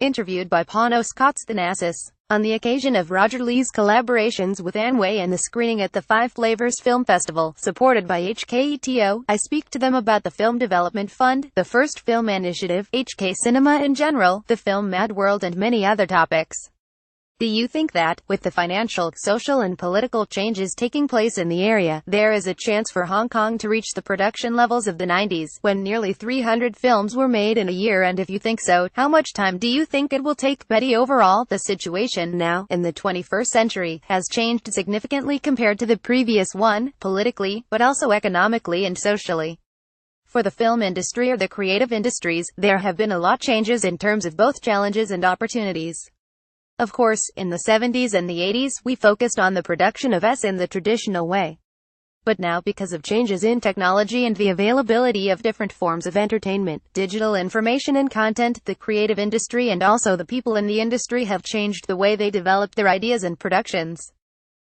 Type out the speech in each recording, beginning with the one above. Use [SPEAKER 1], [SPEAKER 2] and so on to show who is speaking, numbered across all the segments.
[SPEAKER 1] Interviewed by Panos Kotzathanasis. On the occasion of Roger Lee's collaborations with Ann Hui and the screening at the Five Flavours Film Festival, supported by HK ETO, I speak to them about the Film Development Fund, the First Film Initiative, HK Cinema in general, the film Mad World and many other topics. Do you think that, with the financial, social and political changes taking place in the area, there is a chance for Hong Kong to reach the production levels of the 90s, when nearly 300 films were made in a year? And if you think so, how much time do you think it will take? Betty, overall, the situation now, in the 21st century, has changed significantly compared to the previous one, politically, but also economically and socially. For the film industry or the creative industries, there have been a lot changes in terms of both challenges and opportunities. Of course, in the 70s and the 80s, we focused on the production of in the traditional way. But now, because of changes in technology and the availability of different forms of entertainment, digital information and content, the creative industry and also the people in the industry have changed the way they develop their ideas and productions.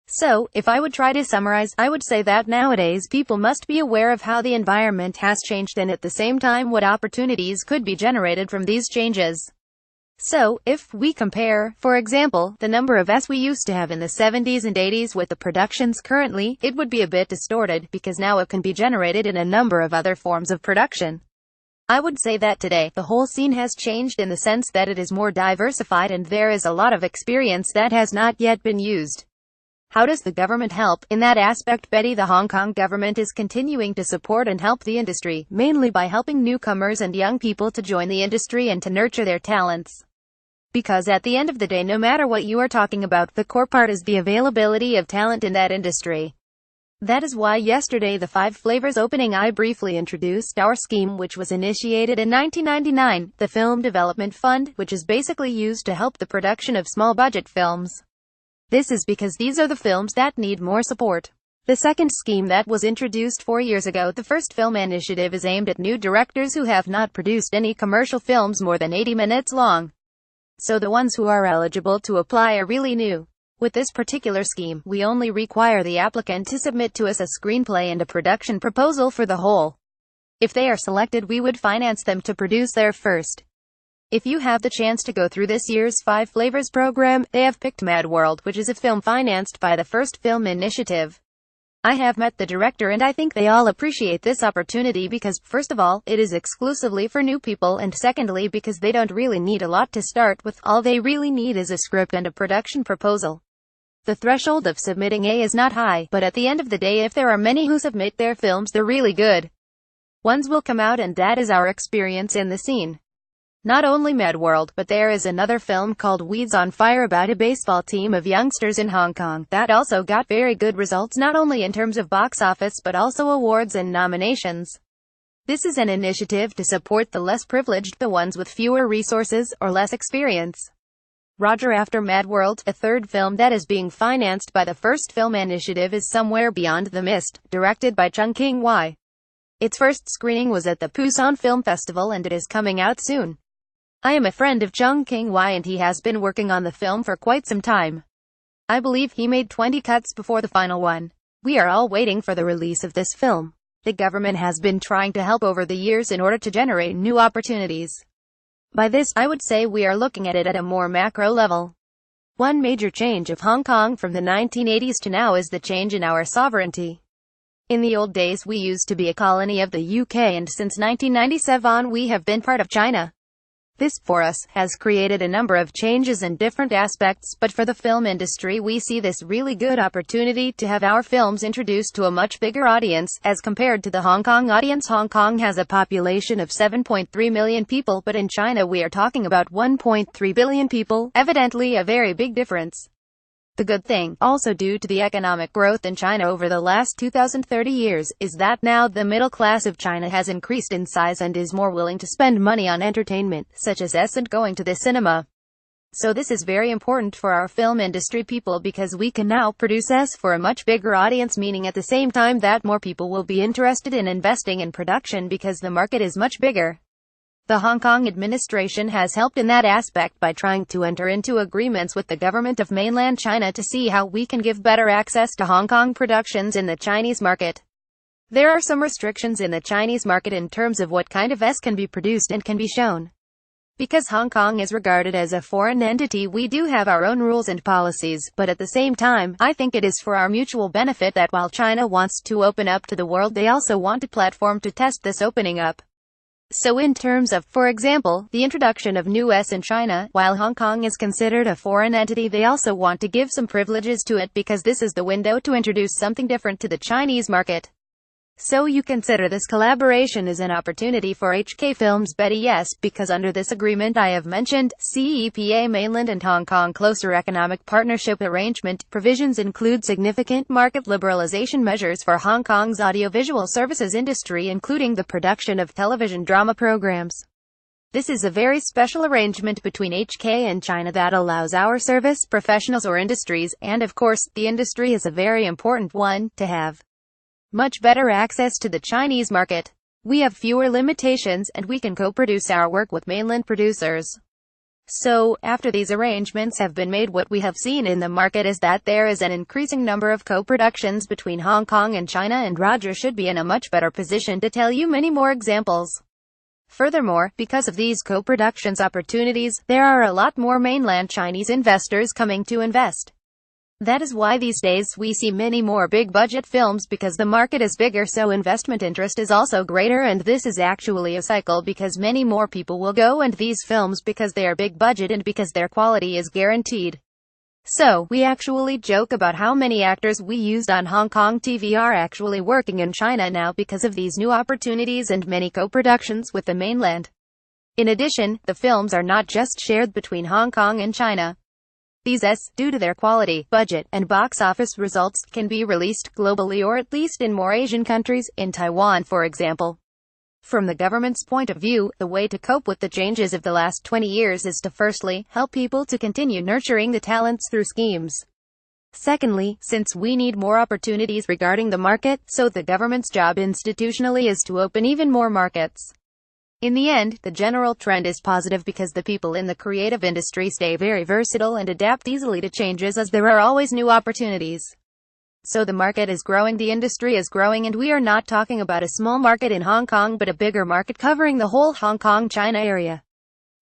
[SPEAKER 1] So, if I would try to summarize, I would say that nowadays people must be aware of how the environment has changed and at the same time what opportunities could be generated from these changes. So, if we compare, for example, the number of we used to have in the 70s and 80s with the productions currently, it would be a bit distorted, because now it can be generated in a number of other forms of production. I would say that today, the whole scene has changed in the sense that it is more diversified and there is a lot of experience that has not yet been used. How does the government help in that aspect? Betty, the Hong Kong government is continuing to support and help the industry, mainly by helping newcomers and young people to join the industry and to nurture their talents. Because at the end of the day, no matter what you are talking about, the core part is the availability of talent in that industry. That is why yesterday the Five Flavours opening I briefly introduced our scheme, which was initiated in 1999, the Film Development Fund, which is basically used to help the production of small budget films. This is because these are the films that need more support. The second scheme that was introduced 4 years ago, the First Film Initiative, is aimed at new directors who have not produced any commercial films more than 80 minutes long. So the ones who are eligible to apply are really new. With this particular scheme, we only require the applicant to submit to us a screenplay and a production proposal for the whole. If they are selected, we would finance them to produce their first. If you have the chance to go through this year's Five Flavours program, they have picked Mad World, which is a film financed by the First Film Initiative. I have met the director and I think they all appreciate this opportunity because, first of all, it is exclusively for new people, and secondly because they don't really need a lot to start with. All they really need is a script and a production proposal. The threshold of submitting is not high, but at the end of the day, if there are many who submit their films, they're really good ones will come out, and that is our experience in the scene. Not only Mad World, but there is another film called Weeds on Fire about a baseball team of youngsters in Hong Kong, that also got very good results not only in terms of box office but also awards and nominations. This is an initiative to support the less privileged, the ones with fewer resources, or less experience. Roger, after Mad World, a third film that is being financed by the First Film Initiative is Somewhere Beyond the Mist, directed by HK ETO. Its first screening was at the Busan Film Festival and it is coming out soon. I am a friend of HK ETO and he has been working on the film for quite some time. I believe he made 20 cuts before the final one. We are all waiting for the release of this film. The government has been trying to help over the years in order to generate new opportunities. By this, I would say we are looking at it at a more macro level. One major change of Hong Kong from the 1980s to now is the change in our sovereignty. In the old days, we used to be a colony of the UK, and since 1997 we have been part of China. This, for us, has created a number of changes in different aspects, but for the film industry we see this really good opportunity to have our films introduced to a much bigger audience, as compared to the Hong Kong audience. Hong Kong has a population of 7.3 million people, but in China we are talking about 1.3 billion people, evidently a very big difference. The good thing, also due to the economic growth in China over the last 2030 years, is that now the middle class of China has increased in size and is more willing to spend money on entertainment, such as and going to the cinema. So this is very important for our film industry people because we can now produce for a much bigger audience, meaning at the same time that more people will be interested in investing in production because the market is much bigger. The Hong Kong administration has helped in that aspect by trying to enter into agreements with the government of mainland China to see how we can give better access to Hong Kong productions in the Chinese market. There are some restrictions in the Chinese market in terms of what kind of can be produced and can be shown. Because Hong Kong is regarded as a foreign entity, we do have our own rules and policies, but at the same time, I think it is for our mutual benefit that while China wants to open up to the world, they also want a platform to test this opening up. So in terms of, for example, the introduction of new S in China, while Hong Kong is considered a foreign entity, they also want to give some privileges to it because this is the window to introduce something different to the Chinese market. So you consider this collaboration as an opportunity for HK Films, Betty? Yes, because under this agreement I have mentioned, CEPA mainland and Hong Kong closer economic partnership arrangement, provisions include significant market liberalization measures for Hong Kong's audiovisual services industry, including the production of television drama programs. This is a very special arrangement between HK and China that allows our service professionals or industries, and of course, the industry is a very important one, to have much better access to the Chinese market. We have fewer limitations, and we can co-produce our work with mainland producers. So, after these arrangements have been made, what we have seen in the market is that there is an increasing number of co-productions between Hong Kong and China, and Roger should be in a much better position to tell you many more examples. Furthermore, because of these co-productions opportunities, there are a lot more mainland Chinese investors coming to invest. That is why these days we see many more big-budget films, because the market is bigger, so investment interest is also greater, and this is actually a cycle because many more people will go and these films because they are big budget and because their quality is guaranteed. So, we actually joke about how many actors we used on Hong Kong TV are actually working in China now because of these new opportunities and many co-productions with the mainland. In addition, the films are not just shared between Hong Kong and China. These, due to their quality, budget, and box office results, can be released globally, or at least in more Asian countries, in Taiwan for example. From the government's point of view, the way to cope with the changes of the last 20 years is to firstly, help people to continue nurturing the talents through schemes. Secondly, since we need more opportunities regarding the market, so the government's job institutionally is to open even more markets. In the end, the general trend is positive because the people in the creative industry stay very versatile and adapt easily to changes, as there are always new opportunities. So the market is growing, the industry is growing, and we are not talking about a small market in Hong Kong but a bigger market covering the whole Hong Kong-China area.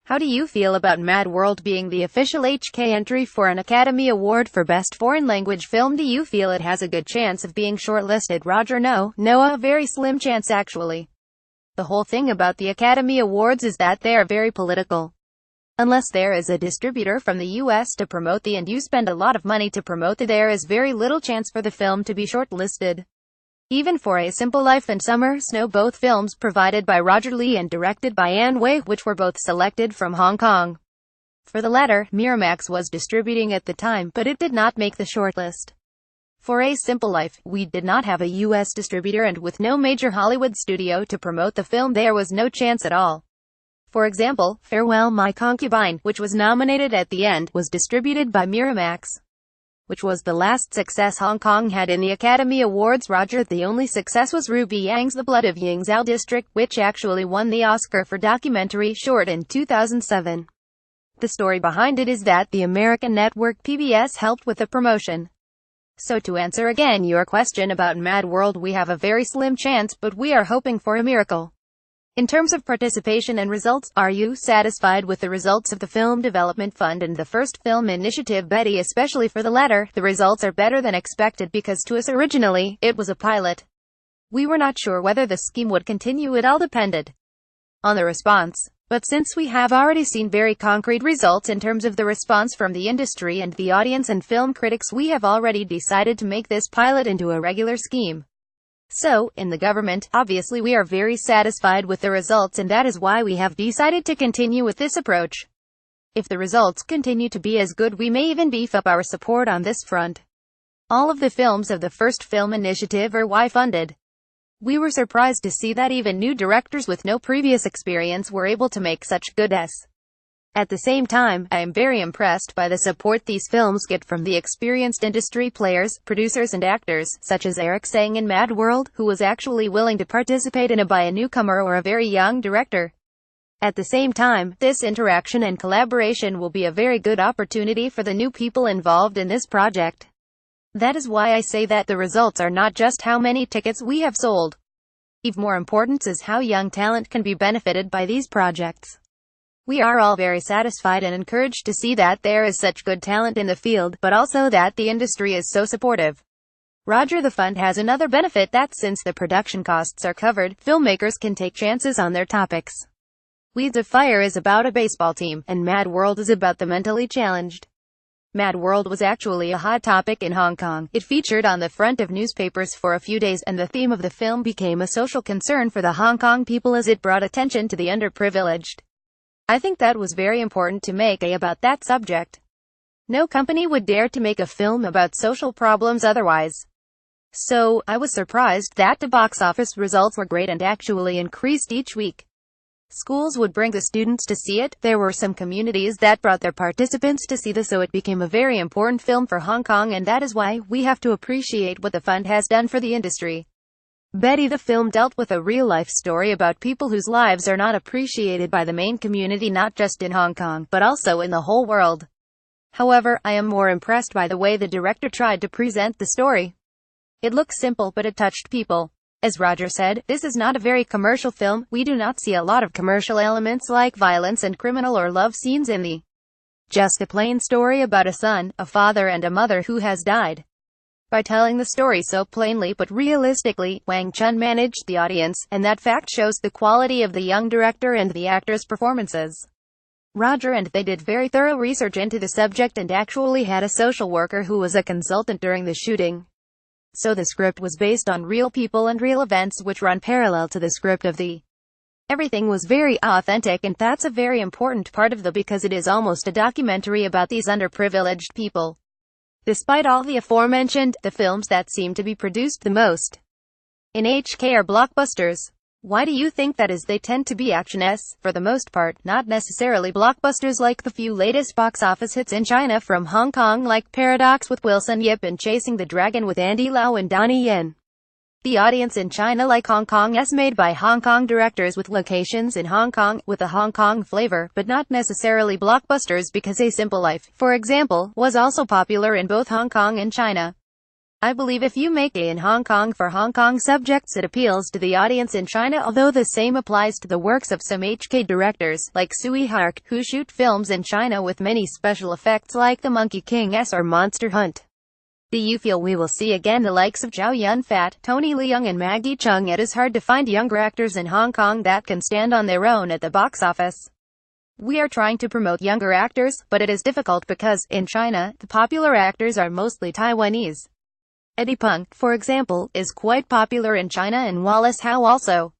[SPEAKER 1] How do you feel about Mad World being the official HK entry for an Academy Award for Best Foreign Language Film? Do you feel it has a good chance of being shortlisted? Roger: No, a very slim chance actually. The whole thing about the Academy Awards is that they are very political. Unless there is a distributor from the US to promote and you spend a lot of money to promote there is very little chance for the film to be shortlisted. Even for A Simple Life and Summer Snow, both films provided by Roger Lee and directed by Ann Hui, which were both selected from Hong Kong. For the latter, Miramax was distributing at the time, but it did not make the shortlist. For A Simple Life, we did not have a US distributor, and with no major Hollywood studio to promote the film, there was no chance at all. For example, Farewell My Concubine, which was nominated at the end, was distributed by Miramax, which was the last success Hong Kong had in the Academy Awards. Roger: The only success was Ruby Yang's The Blood of Yingzhou District, which actually won the Oscar for documentary short in 2007. The story behind it is that the American network PBS helped with the promotion. So to answer again your question about Mad World, we have a very slim chance, but we are hoping for a miracle. In terms of participation and results, are you satisfied with the results of the Film Development Fund and the First Film Initiative? Betty: Especially for the latter, the results are better than expected because to us originally, it was a pilot. We were not sure whether the scheme would continue, it all depended on the response. But since we have already seen very concrete results in terms of the response from the industry and the audience and film critics, we have already decided to make this pilot into a regular scheme. So, in the government, obviously we are very satisfied with the results, and that is why we have decided to continue with this approach. If the results continue to be as good, we may even beef up our support on this front. All of the films of the First Film Initiative are Y-funded. We were surprised to see that even new directors with no previous experience were able to make such good S. At the same time, I am very impressed by the support these films get from the experienced industry players, producers and actors, such as Eric Tsang in Mad World, who was actually willing to participate in by a newcomer or a very young director. At the same time, this interaction and collaboration will be a very good opportunity for the new people involved in this project. That is why I say that the results are not just how many tickets we have sold. Even more important is how young talent can be benefited by these projects. We are all very satisfied and encouraged to see that there is such good talent in the field, but also that the industry is so supportive. Roger, the fund has another benefit that since the production costs are covered, filmmakers can take chances on their topics. Weeds of Fire is about a baseball team, and Mad World is about the mentally challenged. Mad World was actually a hot topic in Hong Kong. It featured on the front of newspapers for a few days, and the theme of the film became a social concern for the Hong Kong people as it brought attention to the underprivileged. I think that was very important to make about that subject. No company would dare to make a film about social problems otherwise. So, I was surprised that the box office results were great and actually increased each week. Schools would bring the students to see it. There were some communities that brought their participants to see this, so it became a very important film for Hong Kong, and that is why we have to appreciate what the fund has done for the industry. Betty, the film dealt with a real-life story about people whose lives are not appreciated by the main community, not just in Hong Kong, but also in the whole world. However, I am more impressed by the way the director tried to present the story. It looks simple, but it touched people. As Roger said, this is not a very commercial film. We do not see a lot of commercial elements like violence and criminal or love scenes in the just a plain story about a son, a father and a mother who has died. By telling the story so plainly but realistically, Wang Chun managed the audience, and that fact shows the quality of the young director and the actors' performances. Roger and they did very thorough research into the subject and actually had a social worker who was a consultant during the shooting. So the script was based on real people and real events which run parallel to the script of the. Everything was very authentic, and that's a very important part of the because it is almost a documentary about these underprivileged people. Despite all the aforementioned, the films that seem to be produced the most in HK are blockbusters. Why do you think that is? They tend to be action-s, for the most part, not necessarily blockbusters like the few latest box office hits in China from Hong Kong like Paradox with Wilson Yip and Chasing the Dragon with Andy Lau and Donnie Yen. The audience in China like Hong Kong-s made by Hong Kong directors with locations in Hong Kong, with a Hong Kong flavor, but not necessarily blockbusters because A Simple Life, for example, was also popular in both Hong Kong and China. I believe if you make a in Hong Kong for Hong Kong subjects, it appeals to the audience in China, although the same applies to the works of some HK directors, like Sui Hark, who shoot films in China with many special effects like The Monkey King or Monster Hunt. Do you feel we will see again the likes of Chow Yun-fat, Tony Leung and Maggie Cheung? It is hard to find younger actors in Hong Kong that can stand on their own at the box office. We are trying to promote younger actors, but it is difficult because, in China, the popular actors are mostly Taiwanese. Eddie Peng, for example, is quite popular in China, and Wallace Howe also.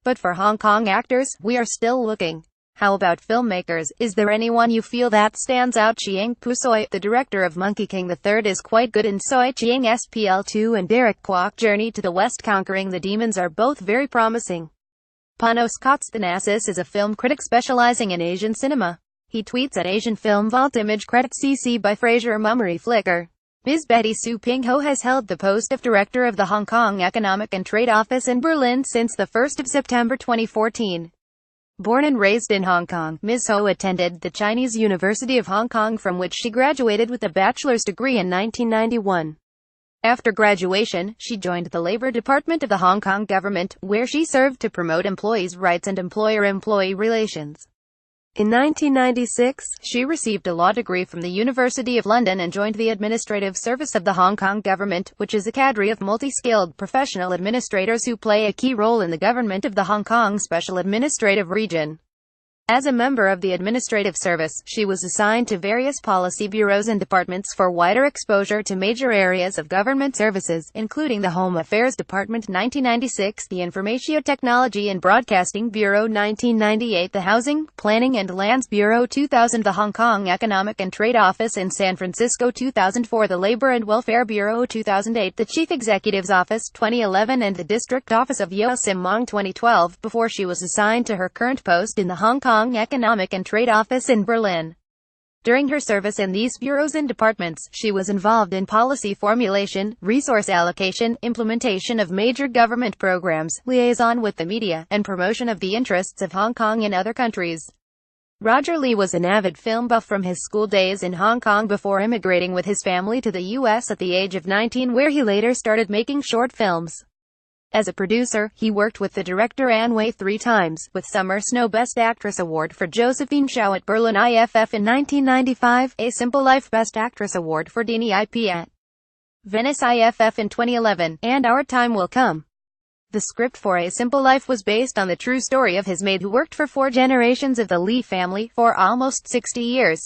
[SPEAKER 1] But for Hong Kong actors, we are still looking. How about filmmakers? Is there anyone you feel that stands out? Chiang Pusoi, the director of Monkey King III, is quite good in Soi Chiang SPL2, and Derek Kwok, Journey to the West Conquering the Demons, are both very promising. Panos Kotzathanasis is a film critic specializing in Asian cinema. He tweets at Asian Film Vault. Image credit CC by Fraser Mummery Flickr. Ms. Betty Su Ping Ho has held the post of director of the Hong Kong Economic and Trade Office in Berlin since the 1st of September 2014. Born and raised in Hong Kong, Ms. Ho attended the Chinese University of Hong Kong, from which she graduated with a bachelor's degree in 1991. After graduation, she joined the Labor Department of the Hong Kong government, where she served to promote employees' rights and employer-employee relations. In 1996, she received a law degree from the University of London and joined the Administrative Service of the Hong Kong government, which is a cadre of multi-skilled professional administrators who play a key role in the government of the Hong Kong Special Administrative Region. As a member of the Administrative Service, she was assigned to various policy bureaus and departments for wider exposure to major areas of government services, including the Home Affairs Department 1996, the Information Technology and Broadcasting Bureau 1998, the Housing, Planning and Lands Bureau 2000, the Hong Kong Economic and Trade Office in San Francisco 2004, the Labor and Welfare Bureau 2008, the Chief Executive's Office 2011, and the District Office of Yeo Sim Mong 2012, before she was assigned to her current post in the Hong Kong Economic and Trade Office in Berlin. During her service in these bureaus and departments, she was involved in policy formulation, resource allocation, implementation of major government programs, liaison with the media, and promotion of the interests of Hong Kong in other countries. Roger Lee was an avid film buff from his school days in Hong Kong before immigrating with his family to the U.S. at the age of 19, where he later started making short films. As a producer, he worked with the director Ann Hui 3 times, with Summer Snow Best Actress Award for Josephine Chow at Berlin IFF in 1995, A Simple Life Best Actress Award for Dini IP at Venice IFF in 2011, and Our Time Will Come. The script for A Simple Life was based on the true story of his maid who worked for 4 generations of the Lee family, for almost 60 years.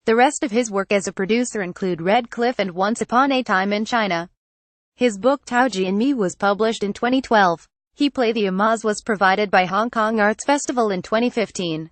[SPEAKER 1] The rest of his work as a producer include Red Cliff and Once Upon a Time in China. His book Taoji and Me was published in 2012. He Play the Amaz was provided by Hong Kong Arts Festival in 2015.